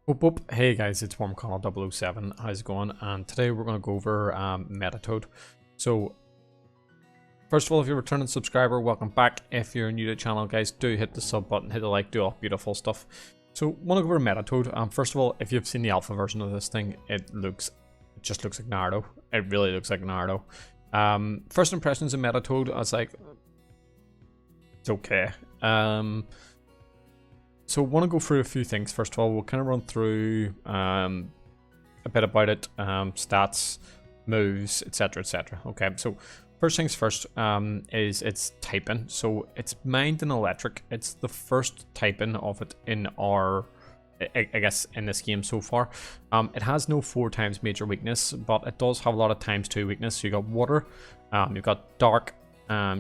Whoop whoop. Hey guys, it's WormConnell007. How's it going? And today we're going to go over Metatoad. So, first of all, if you're a returning subscriber, welcome back. If you're new to the channel, guys, do hit the sub button, hit the like, do all beautiful stuff. So, want to go over Metatoad. First of all, if you've seen the alpha version of this thing, it just looks like Naruto. It really looks like Naruto. First impressions of Metatoad, I was like, it's okay. So want to go through a few things. First of all, we'll kind of run through a bit about it, stats, moves, etc, etc. Okay, so first things first is its typing. So it's mined in electric. It's the first typing of it in our, I guess, in this game so far. It has no 4 times major weakness, but it does have a lot of times 2 weakness. So you got water, you've got dark,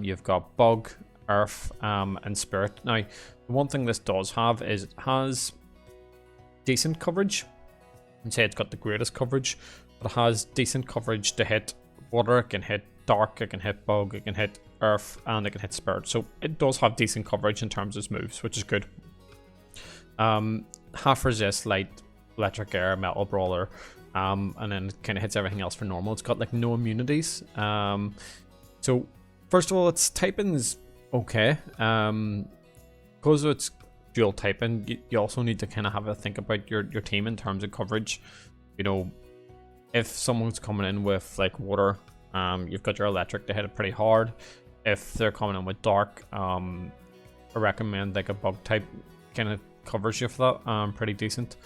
you've got bug, earth, and spirit. Now, the one thing this does have is it has decent coverage. I'd say it's got the greatest coverage, but it has decent coverage to hit water. It can hit dark, it can hit bug, it can hit earth, and it can hit spirit. So it does have decent coverage in terms of its moves, which is good. Half resist, light, electric, air, metal, brawler, and then it kind of hits everything else for normal. It's got like no immunities. So first of all, its typing is okay. Because it's dual typing, you also need to kind of have a think about your team in terms of coverage. You know, if someone's coming in with like water, you've got your electric to hit it pretty hard. If they're coming in with dark, I recommend like a bug type kind of covers you for that, pretty decent.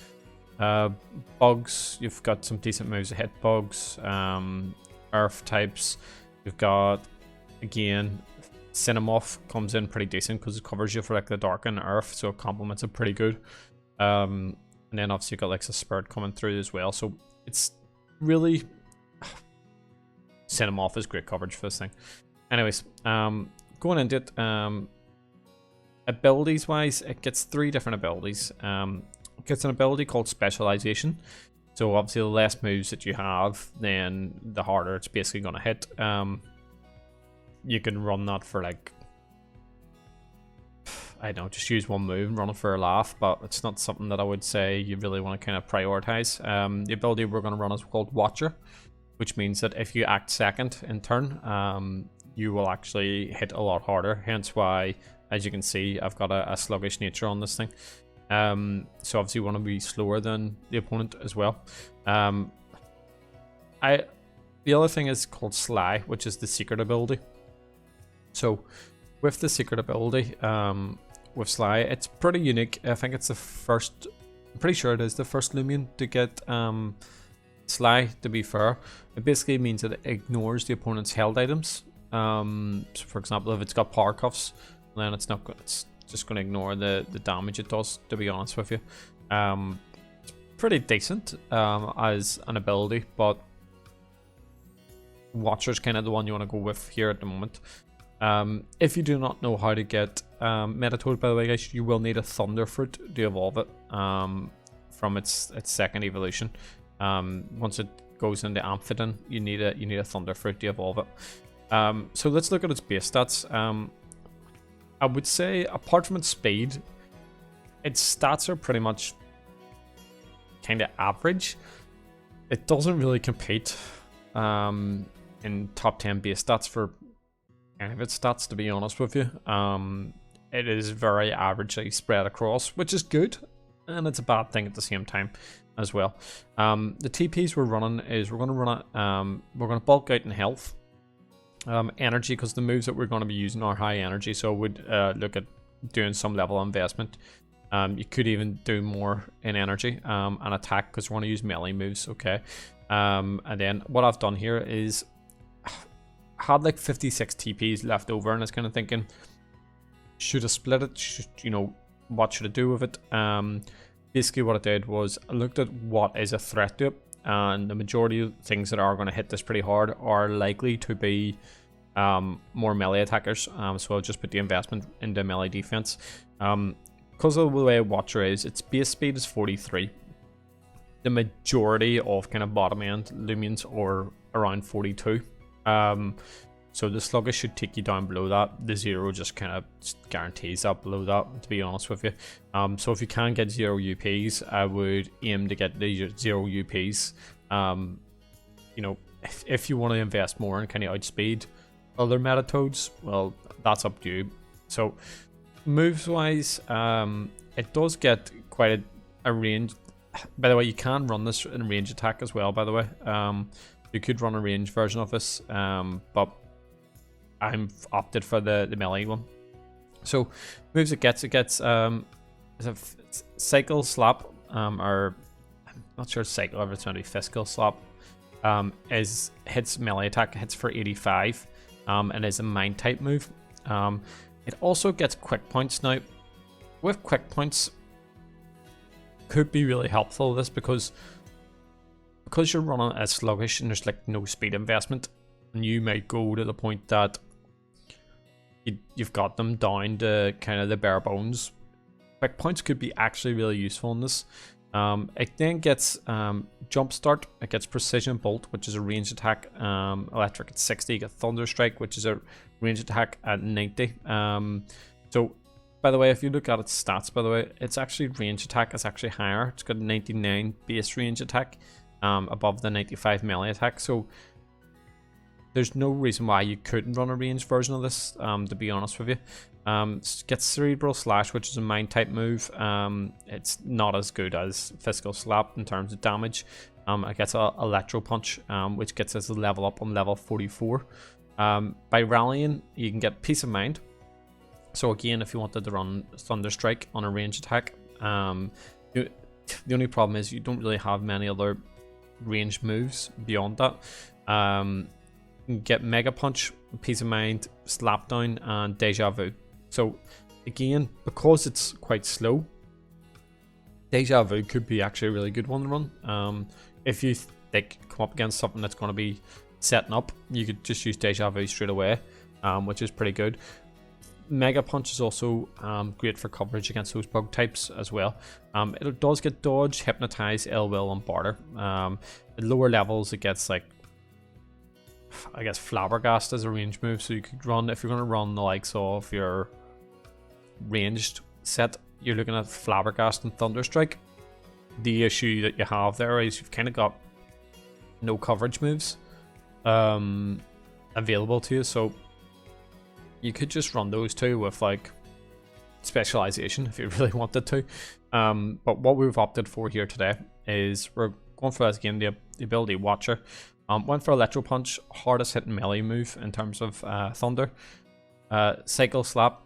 Bugs, you've got some decent moves to hit bugs. Earth types, you've got, again, Cinemoth comes in pretty decent because it covers you for like the dark and earth, so it complements it pretty good. And then obviously you got like the spirit coming through as well, so it's really Cinemoth is great coverage for this thing. Anyways, going into it, abilities wise, it gets 3 different abilities. It gets an ability called specialization. So obviously the less moves that you have, then the harder it's basically going to hit. You can run that for like, I don't know, just use one move and run it for a laugh, but it's not something that I would say you really want to kind of prioritize. The ability we're going to run is called Watcher, which means that if you act second in turn, you will actually hit a lot harder. Hence why, as you can see, I've got a sluggish nature on this thing. So obviously you want to be slower than the opponent as well. The other thing is called Sly, which is the secret ability. So with the secret ability, with Sly, it's pretty unique. I think it's the first, I'm pretty sure it is the first Loomian to get Sly, to be fair. It basically means that it ignores the opponent's held items. So for example, if it's got power cuffs, then it's just going to ignore the damage it does, to be honest with you. It's pretty decent as an ability, but Watcher's kind of the one you want to go with here at the moment. If you do not know how to get Metatoad, by the way, guys, you will need a Thunder Fruit to evolve it from its second evolution. Once it goes into Amphibian, you need a Thunder Fruit to evolve it. So let's look at its base stats. I would say, apart from its speed, its stats are pretty much kind of average. It doesn't really compete in top 10 base stats for any of its stats, to be honest with you. It is very averagely spread across, which is good, and it's a bad thing at the same time as well. The TPs we're running is we're going to run it, we're going to bulk out in health, energy, because the moves that we're going to be using are high energy, so I would look at doing some level of investment. You could even do more in energy and attack, because we're going to use melee moves. Okay, and then what I've done here is had like 56 TPs left over, and I was kind of thinking, should I split it? What should I do with it? Basically what I did was I looked at what is a threat to it, and the majority of things that are going to hit this pretty hard are likely to be more melee attackers. So I'll just put the investment into melee defense. Because of the way Watcher is, its base speed is 43. The majority of kind of bottom end Loomians are around 42. So the sluggish should take you down below that. The 0 just kind of guarantees that below that, to be honest with you. So if you can get 0 UPs, I would aim to get the 0 UPs. You know, if you want to invest more in kind of outspeed other Metatoads, well, that's up to you. So moves wise, it does get quite a range. By the way, you can run this in range attack as well, by the way. You could run a range version of this, but I'm opted for the melee one. So moves it gets is a cycle slap, or I'm not sure cycle if it's going to be fiscal slap. Is hits melee attack, hits for 85, and is a mind type move. It also gets quick points. Now with quick points could be really helpful this because you're running as sluggish and there's like no speed investment, and you might go to the point that you've got them down to kind of the bare bones. Quick points could be actually really useful in this. It then gets jump start, it gets precision bolt, which is a range attack, electric at 60, you get thunder strike, which is a range attack at 90. So by the way, if you look at its stats, by the way, it's actually range attack is actually higher. It's got a 99 base range attack, above the 95 melee attack. So there's no reason why you couldn't run a ranged version of this, to be honest with you. Gets cerebral slash, which is a mind type move. It's not as good as fiscal slap in terms of damage. It gets a electro punch, which gets us a level up on level 44. By rallying, you can get peace of mind. So again, if you wanted to run thunder strike on a range attack, the only problem is you don't really have many other ranged moves beyond that. You can get mega punch, peace of mind, slap down, and deja vu. So again, because it's quite slow, deja vu could be actually a really good one to run. If you like come up against something that's going to be setting up, you could just use deja vu straight away, which is pretty good. Mega punch is also great for coverage against those bug types as well. It does get dodge, hypnotize, ill will, and barter. At lower levels, it gets like, I guess, flabbergast as a range move. So you could run, if you're going to run the likes of your ranged set, you're looking at flabbergast and thunderstrike. The issue that you have there is you've kind of got no coverage moves available to you, so you could just run those two with like specialization if you really wanted to. But what we've opted for here today is we're going for, again, the ability Watcher. Went for Electro Punch, hardest hitting melee move in terms of thunder. Cycle Slap,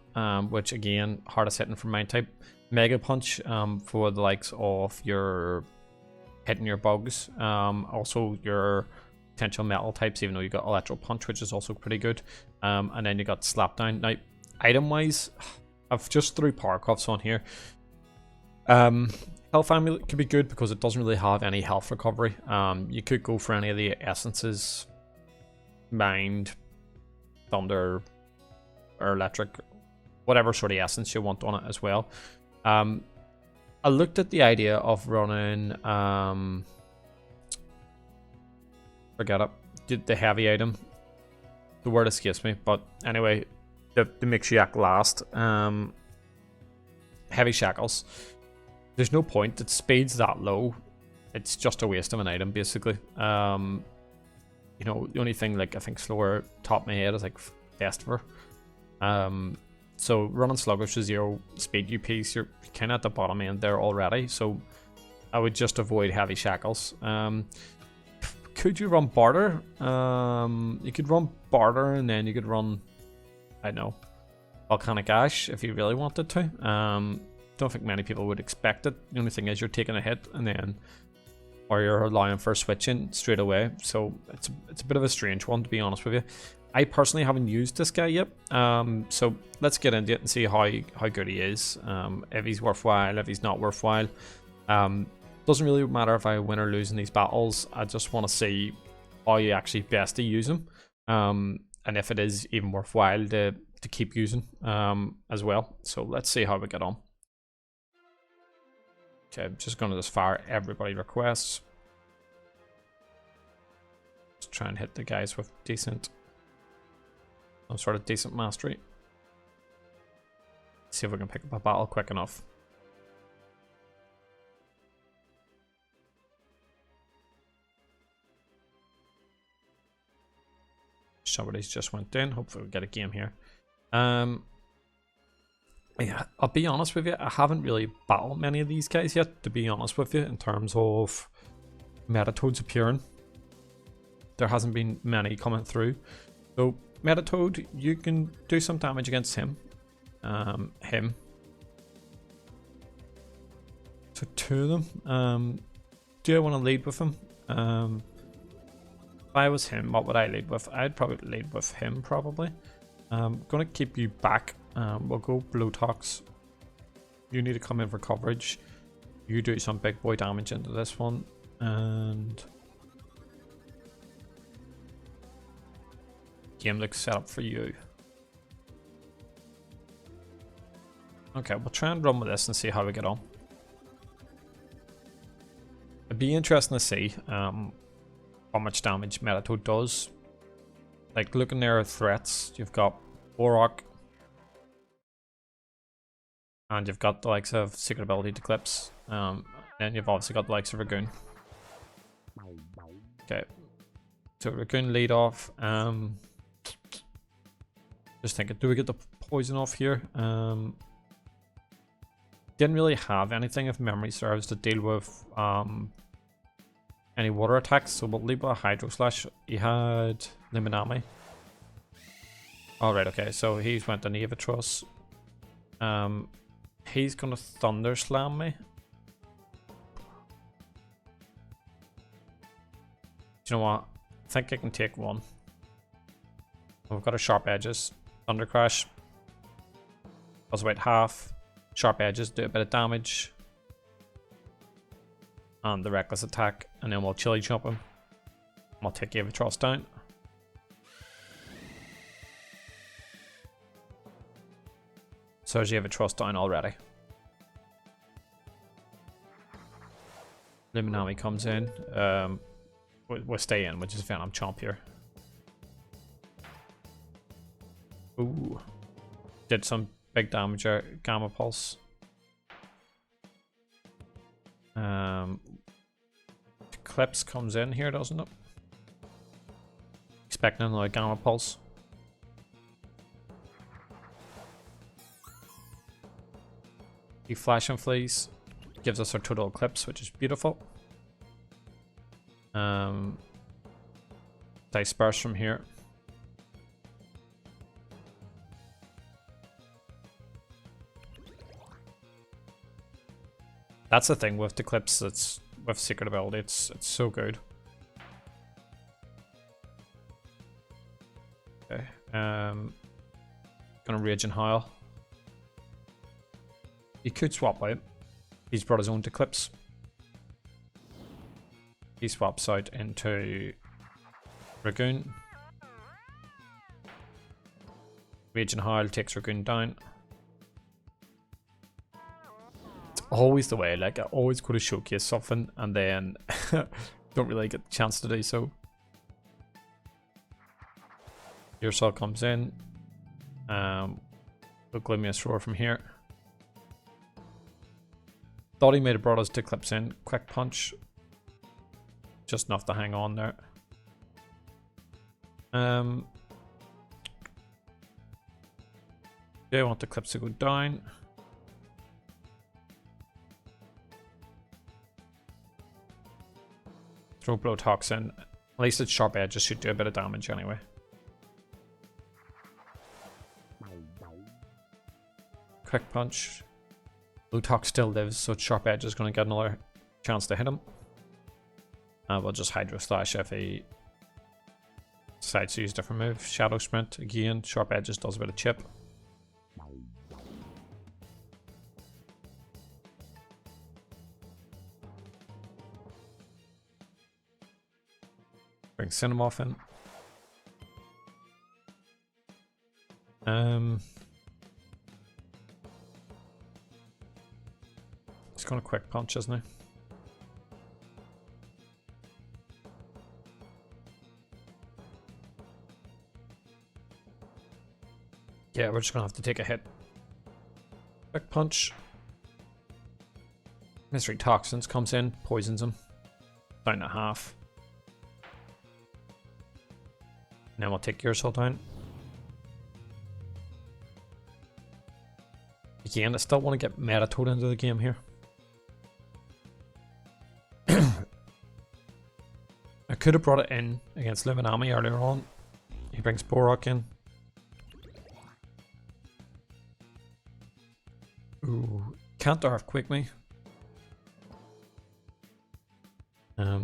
which again, hardest hitting for mind type. Mega Punch for the likes of your hitting your bugs. Also your potential metal types, even though you got Electro Punch, which is also pretty good. And then you got Slap Down. Now, item wise, I've just threw Power Cuffs on here. Health Amulet could be good because it doesn't really have any health recovery. You could go for any of the essences, Mind, Thunder, or Electric, whatever sort of essence you want on it as well. I looked at the idea of running, forget it, the heavy item. The word escapes me, but anyway, the makes you act last. Heavy Shackles. There's no point. Its speed's that low. It's just a waste of an item, basically. You know, the only thing, like, I think slower top of my head is like Festiver. So running Sluggish to 0 speed UPs, you're kind of at the bottom end there already. So I would just avoid Heavy Shackles. Could you run Barter? You could run Barter, and then you could run, I don't know, Volcanic Ash if you really wanted to. Don't think many people would expect it. The only thing is you're taking a hit and then, or you're allowing for switching straight away. So it's a bit of a strange one, to be honest with you. I personally haven't used this guy yet. So let's get into it and see how good he is. If he's worthwhile, if he's not worthwhile. Doesn't really matter if I win or lose in these battles. I just want to see how you actually best to use him. And if it is even worthwhile to keep using as well. So let's see how we get on. Okay, I'm just going to just fire everybody requests. Just try and hit the guys with decent some sort of decent mastery. See if we can pick up a battle quick enough. Somebody's just went in. Hopefully we'll get a game here. Yeah, I'll be honest with you, I haven't really battled many of these guys yet, to be honest with you, in terms of Metatoads appearing. There hasn't been many coming through. So Metatoad, you can do some damage against him. So two of them. Do I want to lead with him? If I was him, what would I lead with? I'd probably lead with him, probably. Gonna keep you back. We'll go Blowtox. You need to come in for coverage. You do some big boy damage into this one. And game looks set up for you. Okay, we'll try and run with this and see how we get on. It'd be interesting to see how much damage Metatoad does. Like, looking there at threats, you've got Warrock, and you've got the likes of Secret Ability to Clips, and you've obviously got the likes of Ragoon. Okay, so Ragoon lead off. Just thinking, do we get the poison off here? Didn't really have anything, if memory serves, to deal with any water attacks, so we'll leave with a Hydro Slash. He had Loomian. Alright, okay, so he's went to Nevatros. He's gonna Thunder Slam me. Do you know what? I think I can take one. We've got our Sharp Edges. Thunder Crash. Does about half. Sharp Edges do a bit of damage. And the Reckless Attack. And then we'll Chili Chomp him. We'll take Nevatros down. So there's Nevatros down already. Loomian comes in. We'll stay in, which is Venom Chomp here. Ooh. Did some big damage there. Gamma Pulse. Clips comes in here, doesn't it? Expecting another Gamma Pulse. He Flash and Fleas. Gives us our total Eclipse, which is beautiful. Disperse from here. That's the thing with the Eclipse, it's with Secret Ability, it's so good. Okay, gonna Rage and Howl. He could swap out. He's brought his own Eclipse. He swaps out into Ragoon. Rage and Howl takes Ragoon down. It's always the way, like I always go to showcase something and then don't really get the chance to do so. Your Soul comes in. We'll Gloomian Roar from here. Thought he may have brought us to Clips in. Quick Punch. Just enough to hang on there. Yeah, I want the Clips to go down. Throw Blowtox in. At least its Sharp Edges should do a bit of damage anyway. Quick Punch. Blowtox still lives, so Sharp Edge is going to get another chance to hit him. We'll just Hydro Slash if he decides to use a different move. Shadow Sprint again. Sharp Edges does a bit of chip. Bring Cinemoth in. He's going to Quick Punch, isn't he? Yeah, we're just gonna have to take a hit. Quick punch. Mystery Toxins comes in, poisons him. Down to half. And then we'll take your soul down. Again, I still want to get Metatoad into the game here. I could have brought it in against Loomian earlier on. He brings Borok in. Ooh, can't Earthquake me.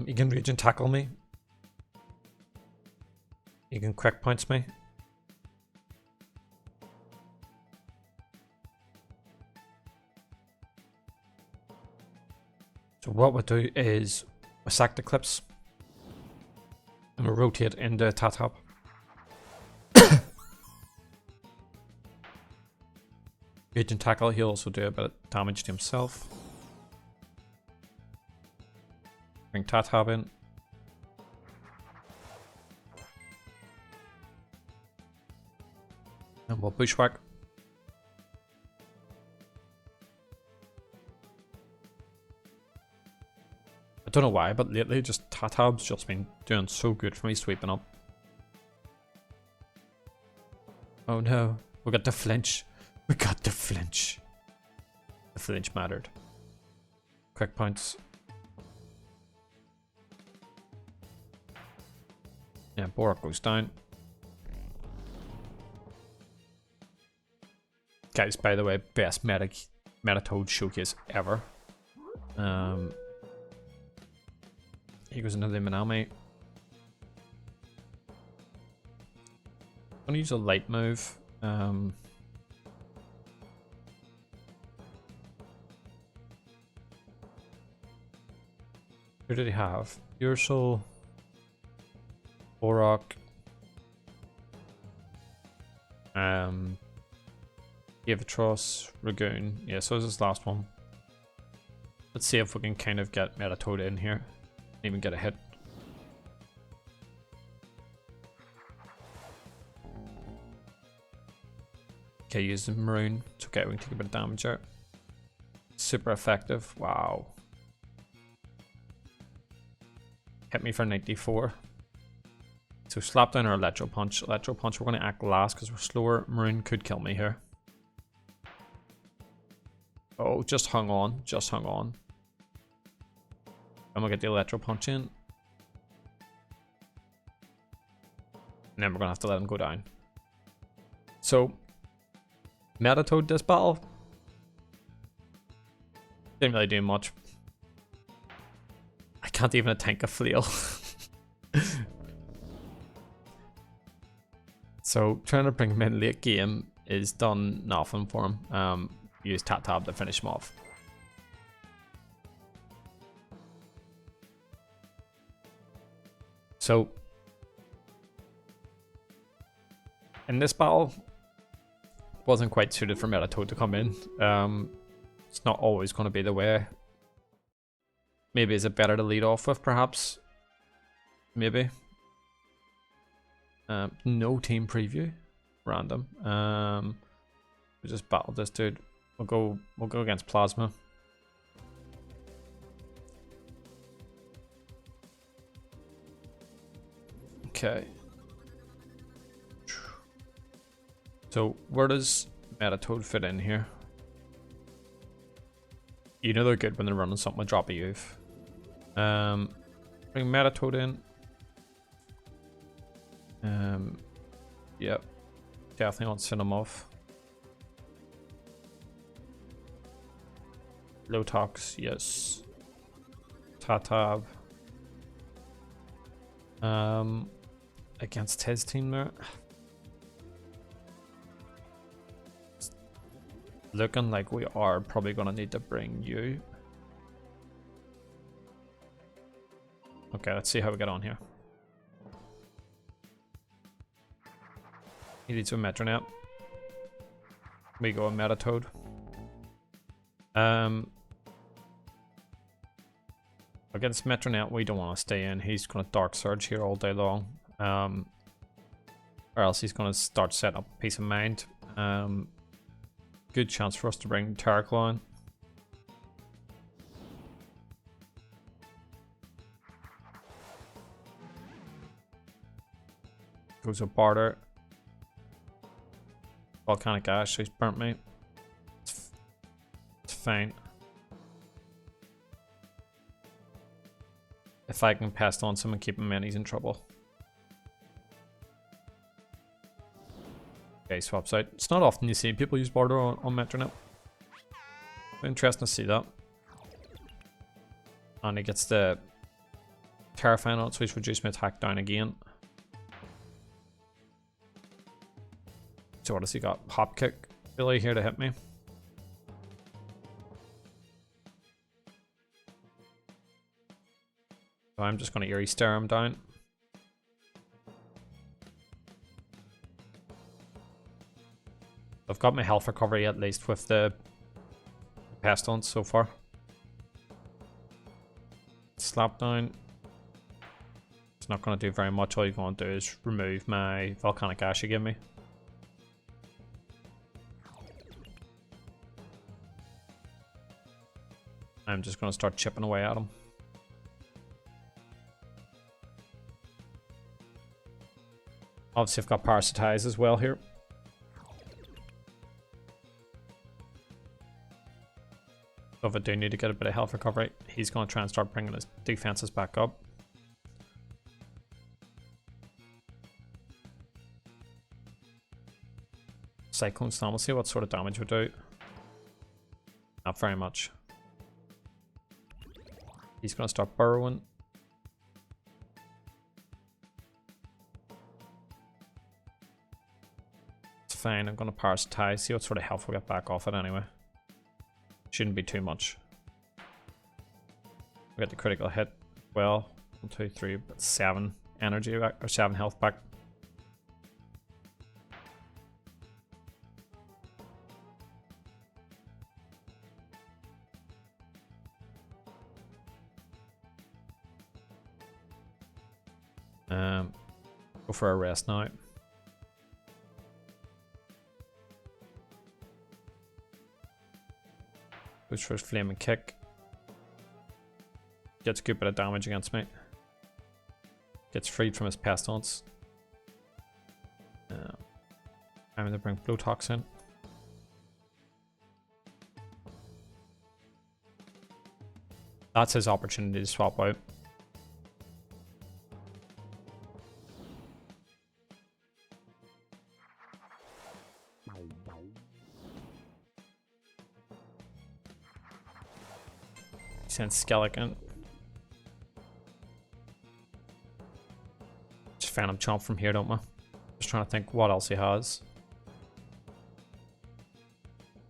He can Rage and Tackle me. He can Quick Punch me. So what we'll do is we'll sack the clips and we'll rotate into Metatoad. Rage and Tackle, he'll also do a bit of damage to himself. Bring Metatoad in. And we'll Bushwhack. I don't know why, but lately just Metatoad's just been doing so good for me sweeping up. Oh no, we got the flinch. We got the flinch. The flinch mattered. Quick points. Yeah, Borok goes down. Guys, by the way, best Metatoad showcase ever. He goes into the Manami. I'm gonna use a light move. Who did he have? Ursul, Borok, Avatros, Ragoon. Yeah, so this is this last one. Let's see if we can kind of get Metatoad in here. Even get a hit. Okay, use the Maroon. It's okay, we can take a bit of damage out. Super effective. Wow. Hit me for 94. So slap down our Electro Punch. Electro Punch, we're going to act last because we're slower. Maroon could kill me here. Oh, just hung on. Just hung on. I'm going to get the Electro Punch in. And then we're going to have to let him go down. So, Metatoad this battle. Didn't really do much. I can't even tank a flail. So trying to bring him in late game is done nothing for him. Use Metatoad to finish him off. So in this battle, wasn't quite suited for Metatoad to come in. It's not always going to be the way. Maybe is it better to lead off with, perhaps? Maybe. No team preview. Random. We just battled this dude. We'll go against Plasma. Okay. So where does Metatoad fit in here? You know they're good when they're running something with drop a youth. Bring Metatoad in. Yep. Definitely want to send him off. Low tox, yes. Metatoad. Against his team there. It's looking like we are probably gonna need to bring you. Okay, let's see how we get on here. He needs a Metronap. We go a Metatoad. Against Metronap, we don't want to stay in. He's going to Dark Surge here all day long. Or else he's going to start setting up Peace of Mind. Good chance for us to bring Terraclaw in. Goes a Barter. Volcanic Ash, he's burnt me. It's fine. If I can pass on someone, keep him in, he's in trouble. Okay, swaps out. It's not often you see people use Barter on Metatoad. Interesting to see that. And he gets the Terrifying on it, so he's reduced my attack down again. So what has he got? Hop Kick really here to hit me. So I'm just going to Eerie Stare him down. I've got my health recovery at least with the Pestilence so far. Slap down. It's not going to do very much. All you're going to do is remove my Volcanic Ash you give me. I'm just going to start chipping away at him. Obviously I've got Parasitize as well here. So if I do need to get a bit of health recovery, he's going to try and start bringing his defenses back up. Cyclone Storm, we'll see what sort of damage we do. Not very much. He's going to start burrowing. It's fine, I'm going to Parasitize, see what sort of health we get back off it anyway. Shouldn't be too much. We get the critical hit. Well, 1, 2, 3, 7 energy back, or 7 health back. Go for a rest now. Goes for his Flaming Kick. Gets a good bit of damage against me. Gets freed from his Pestilence. I'm going to bring Blowtox in. That's his opportunity to swap out. Sends Skeleton. Just Phantom Chomp from here, don't we? Just trying to think what else he has.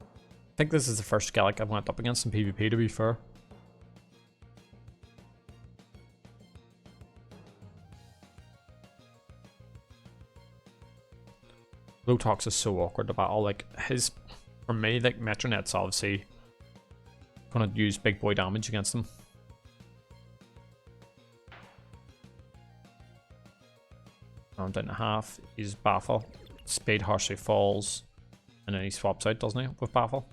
I think this is the first Skellig I've went up against in PvP, to be fair. Blowtox is so awkward to battle. Like for me, like Metronet's obviously gonna use big boy damage against them. I'm down to half. He's Baffle. Speed harshly falls. And then he swaps out, doesn't he, with Baffle?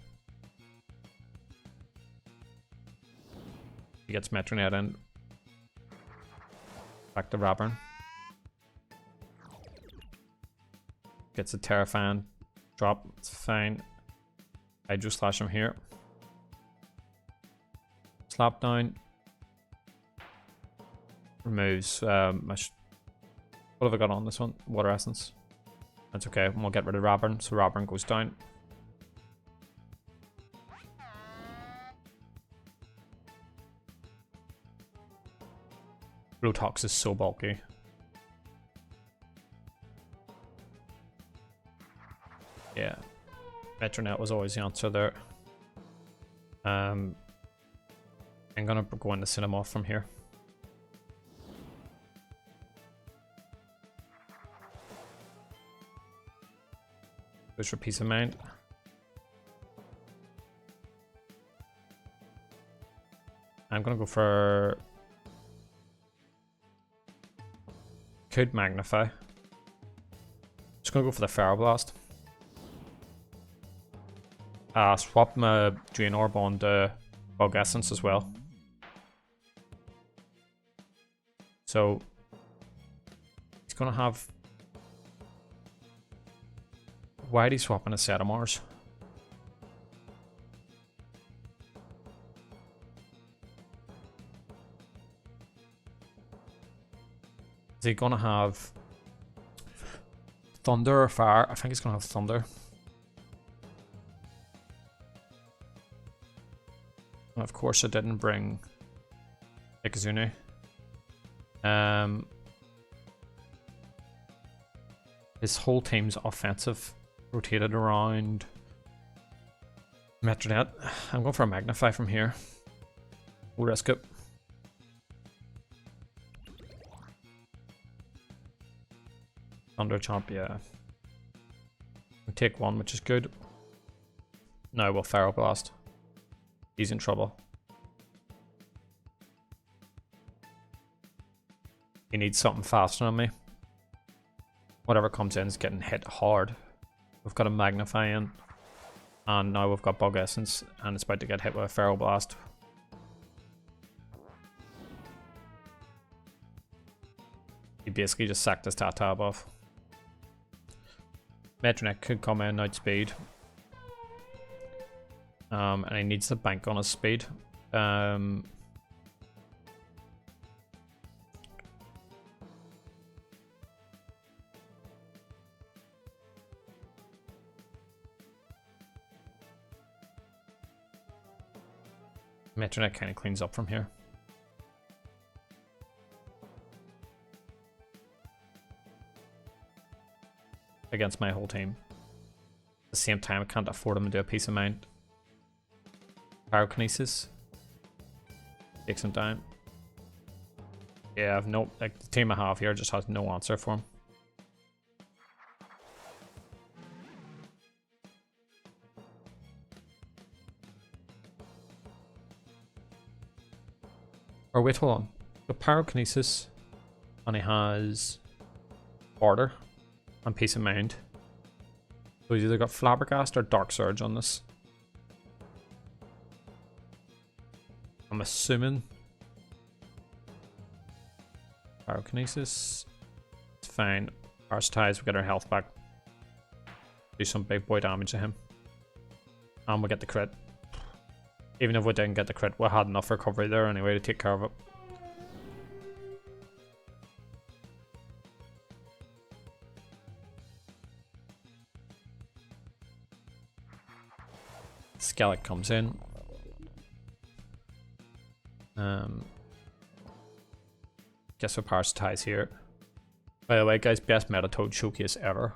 He gets Metronet in. Back to Raburn. Gets a Terrifying drop. It's fine. Hydro Slash him here. Slap down. Removes what have I got on this one? Water Essence. That's okay, and we'll get rid of Raburn, so Raburn goes down. Blowtox is so bulky. Yeah. Metronet was always the answer there. I'm gonna go into Cinemoth from here. Goes for Peace of Mind. I'm gonna go for... Could Magnify. Just gonna go for the Feral Blast. swap my Drain Orb on the Bug Essence as well. So he's gonna have. Why are he swapping a set of Mars? Is he gonna have Thunder or Fire? I think he's gonna have Thunder. And of course, I didn't bring Ikazune. His whole team's offensive rotated around Metatoad. I'm going for a Magnify from here. We'll risk it. Thunder Chomp, yeah. We take one, which is good. Now we'll Feral Blast. He's in trouble. He needs something faster on me. Whatever comes in is getting hit hard. We've got a Magnify in. And now we've got Bug Essence. And it's about to get hit with a Feral Blast. He basically just sacked his tab off. Metronech could come in outspeed. And he needs to bank on his speed. Metronech kind of cleans up from here. Against my whole team. At the same time, I can't afford him to do a piece of mind. Pyrokinesis. Takes him down. Yeah, I've no, like the team I have here just has no answer for him. Or wait, hold on. The Pyrokinesis, and he has Order and Peace of Mind. So he's either got Flabbergast or Dark Surge on this. I'm assuming Pyrokinesis. It's fine. Parasitize, we get our health back. Do some big boy damage to him. And we get the crit. Even if we didn't get the crit, we had enough recovery there anyway to take care of it. Skellig comes in. Guess we parasitize here. By the way, guys, best Metatoad showcase ever.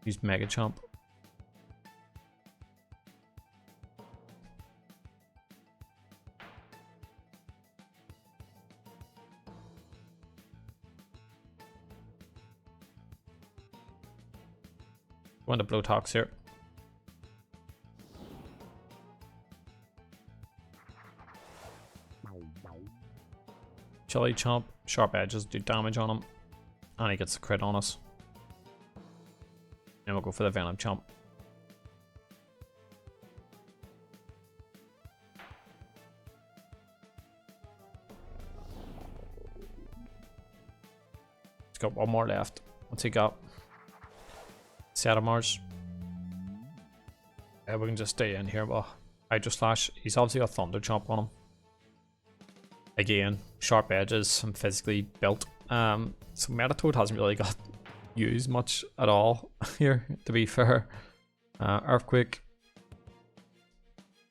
Use Mega Chomp. Going to Blowtox here. Chili Chomp, Sharp Edges do damage on him, and he gets a crit on us. And we'll go for the Venom Chomp. He's got one more left. What's he got? Set of Mars. Yeah, we can just stay in here. Well, Hydro Slash. He's obviously got Thunder Chomp on him. Again, Sharp Edges. I'm physically built. So Metatoad hasn't really got used much at all here, to be fair. Earthquake.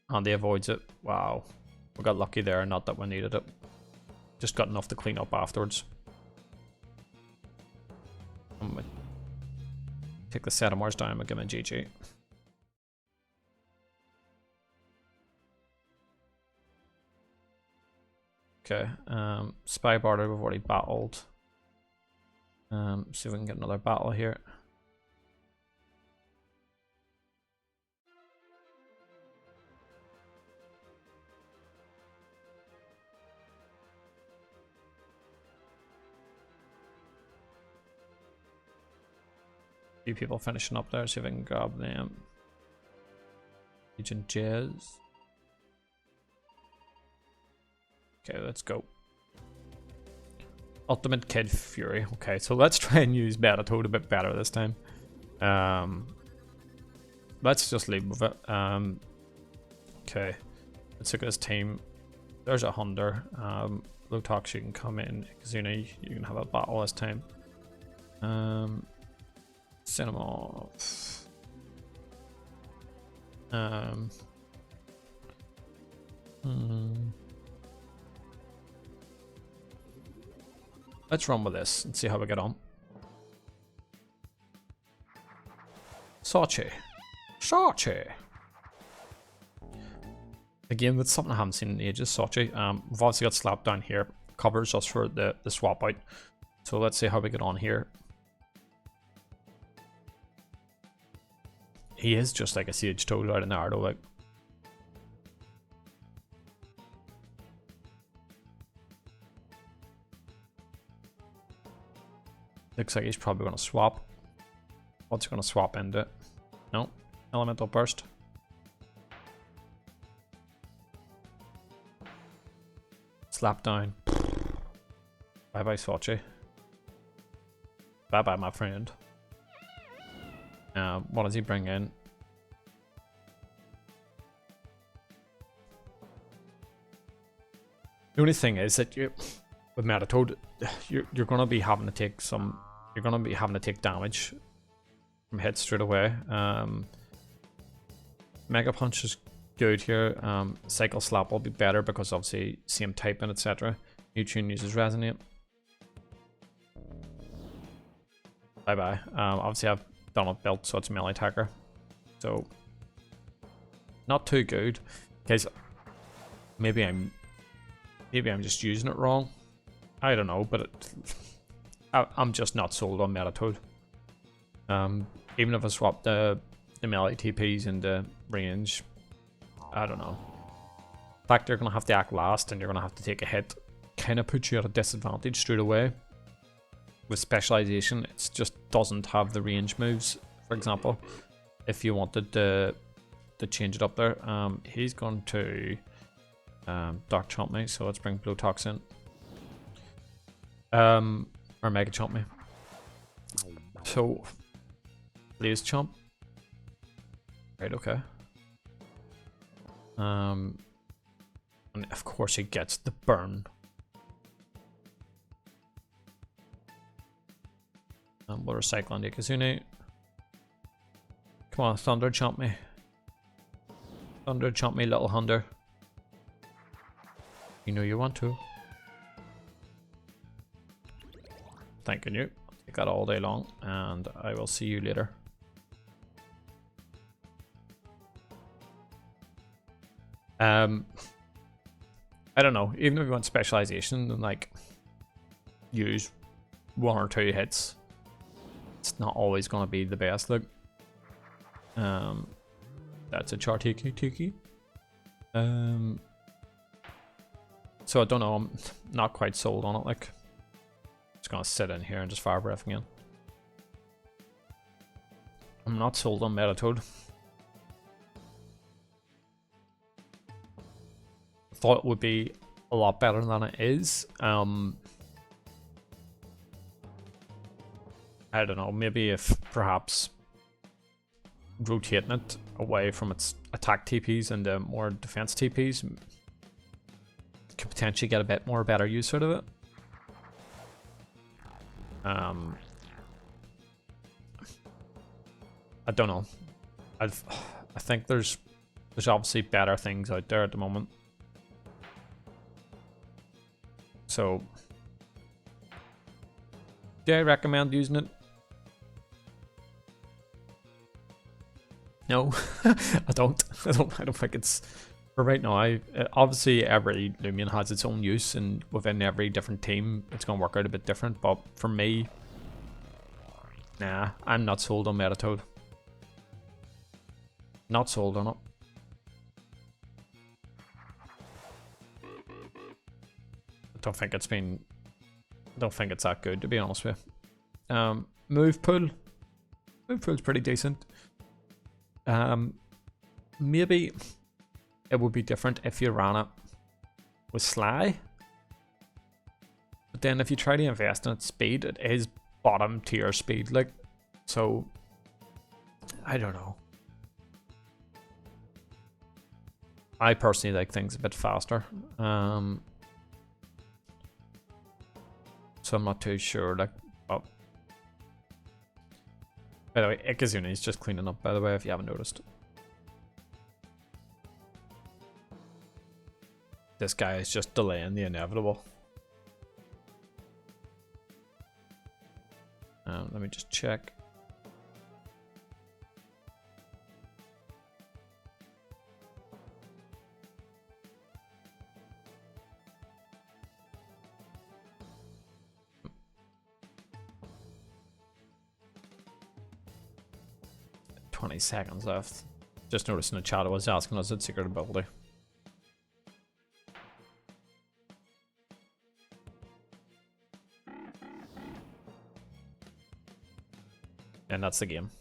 And he avoids it. Wow. We got lucky there, not that we needed it. Just got enough to clean up afterwards. Take the set of Mars down, we'll give him a GG. Okay, Spy Barter we've already battled. See if we can get another battle here. few people finishing up there. See if I can grab them. Agent Jazz. Okay, let's go. Ultimate Kid Fury. Okay, so let's try and use Metatoad a bit better this time. Let's just leave with it. Okay, let's look at his team. There's a Hunter. Lotox, you can come in. Kazuna, you can have a battle this time. Cinema. Let's run with this and see how we get on. Sachi. Again, that's something I haven't seen in ages. Sachi. We've obviously got Slap down here. Covers us for the swap out. So let's see how we get on here. He is just like a Sage Toad out in Naruto, like. Looks like he's probably going to swap. What's he going to swap into? No. Elemental Burst. Slap down. Bye bye, Sachi. Bye bye, my friend. What does he bring in? The only thing is that with Metatoad, you're going to be having to take some. You're going to be having to take damage from hits straight away. Mega Punch is good here. Cycle Slap will be better because obviously same typing, etc. New Tune uses Resonate. Bye bye. Obviously I've done it built so it's melee attacker. So not too good. Guys, maybe I'm just using it wrong. I don't know, but I'm just not sold on Metatoad. Even if I swap the melee TPs into range, I don't know. The fact they're going to have to act last and you're going to have to take a hit kind of puts you at a disadvantage straight away. With specialization, it just doesn't have the range moves, for example. If you wanted to change it up there, he's going to Dark Chomp me, so let's bring Blowtox in. Or Mega Chomp me. So, Blaze Chomp. Right, okay. And of course he gets the burn. We'll recycle on Kazune. Come on, Thunder Chomp me. Thunder Chomp me, little Hunter. You know you want to. Thanking you. I'll take that all day long, and I will see you later. I don't know. Even if you want specialization and like use 1 or 2 hits, it's not always going to be the best. Look, that's a Chartiki. So I don't know. I'm not quite sold on it. Like, just gonna sit in here and just fire breath again. I'm not sold on Metatoad. Thought it would be a lot better than it is. I don't know, maybe if perhaps rotating it away from its attack TPs into more defense TPs could potentially get a bit more better use out of it. I don't know. I think there's obviously better things out there at the moment. So, do I recommend using it? No, I don't. I don't think it's for right now. Obviously every Loomian has its own use, and within every different team, it's gonna work out a bit different. But for me, nah, I'm not sold on Metatoad. Not sold on it. I don't think it's that good, to be honest with you. Movepool. Movepool's pretty decent. Maybe it would be different if you ran it with Sly. But then if you try to invest in its speed, it is bottom tier speed, like, so I don't know. I personally like things a bit faster. So I'm not too sure, like, oh. By the way, Ikazuna is just cleaning up, by the way, if you haven't noticed. This guy is just delaying the inevitable. Let me just check. "20 seconds left." Just noticed in the chat I was asking us its secret ability. And that's the game.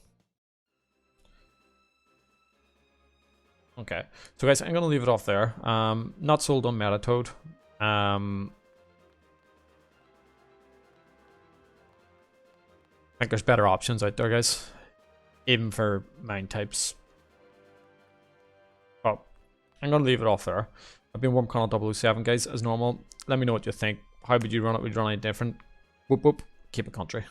Okay, so guys, I'm gonna leave it off there. Not sold on Metatoad. I think there's better options out there, guys, even for mine types. But I'm gonna leave it off there. I've been WarmConnell007, guys, as normal. Let me know what you think. How would you run it? Would you run any different? Whoop whoop. Keep it country.